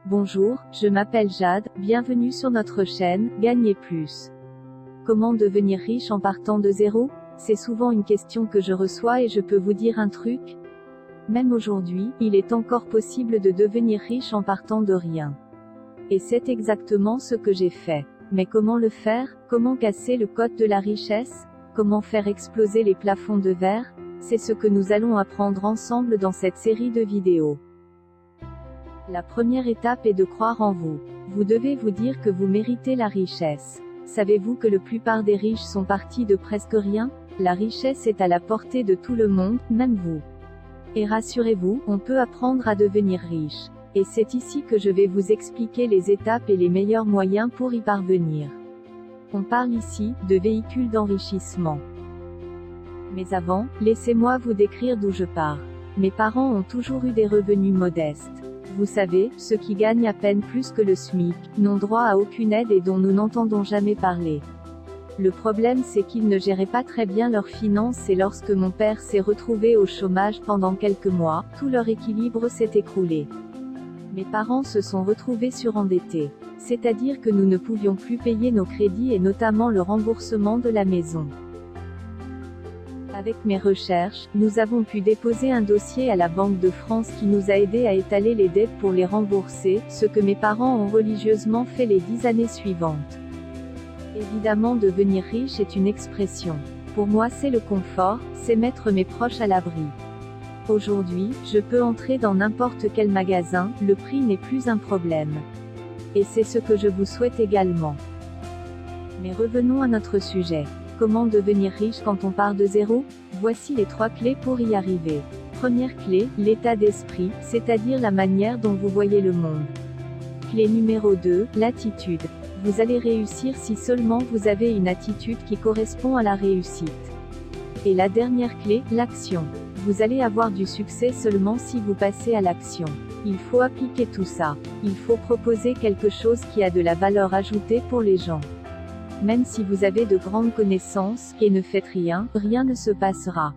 Bonjour, je m'appelle Jade, bienvenue sur notre chaîne, Gagner plus. Comment devenir riche en partant de zéro? C'est souvent une question que je reçois et je peux vous dire un truc. Même aujourd'hui, il est encore possible de devenir riche en partant de rien. Et c'est exactement ce que j'ai fait. Mais comment le faire? Comment casser le code de la richesse? Comment faire exploser les plafonds de verre? C'est ce que nous allons apprendre ensemble dans cette série de vidéos. La première étape est de croire en vous. Vous devez vous dire que vous méritez la richesse. Savez-vous que la plupart des riches sont partis de presque rien? La richesse est à la portée de tout le monde, même vous. Et rassurez-vous, on peut apprendre à devenir riche. Et c'est ici que je vais vous expliquer les étapes et les meilleurs moyens pour y parvenir. On parle ici de véhicules d'enrichissement. Mais avant, laissez-moi vous décrire d'où je pars. Mes parents ont toujours eu des revenus modestes. Vous savez, ceux qui gagnent à peine plus que le SMIC, n'ont droit à aucune aide et dont nous n'entendons jamais parler. Le problème c'est qu'ils ne géraient pas très bien leurs finances et lorsque mon père s'est retrouvé au chômage pendant quelques mois, tout leur équilibre s'est écroulé. Mes parents se sont retrouvés surendettés. C'est-à-dire que nous ne pouvions plus payer nos crédits et notamment le remboursement de la maison. Avec mes recherches, nous avons pu déposer un dossier à la Banque de France qui nous a aidés à étaler les dettes pour les rembourser, ce que mes parents ont religieusement fait les 10 années suivantes. Évidemment, devenir riche est une expression. Pour moi c'est le confort, c'est mettre mes proches à l'abri. Aujourd'hui, je peux entrer dans n'importe quel magasin, le prix n'est plus un problème. Et c'est ce que je vous souhaite également. Mais revenons à notre sujet. Comment devenir riche quand on part de zéro? Voici les 3 clés pour y arriver. Première clé, l'état d'esprit, c'est-à-dire la manière dont vous voyez le monde. Clé numéro 2, l'attitude. Vous allez réussir si seulement vous avez une attitude qui correspond à la réussite. Et la dernière clé, l'action. Vous allez avoir du succès seulement si vous passez à l'action. Il faut appliquer tout ça. Il faut proposer quelque chose qui a de la valeur ajoutée pour les gens. Même si vous avez de grandes connaissances, et ne faites rien, rien ne se passera.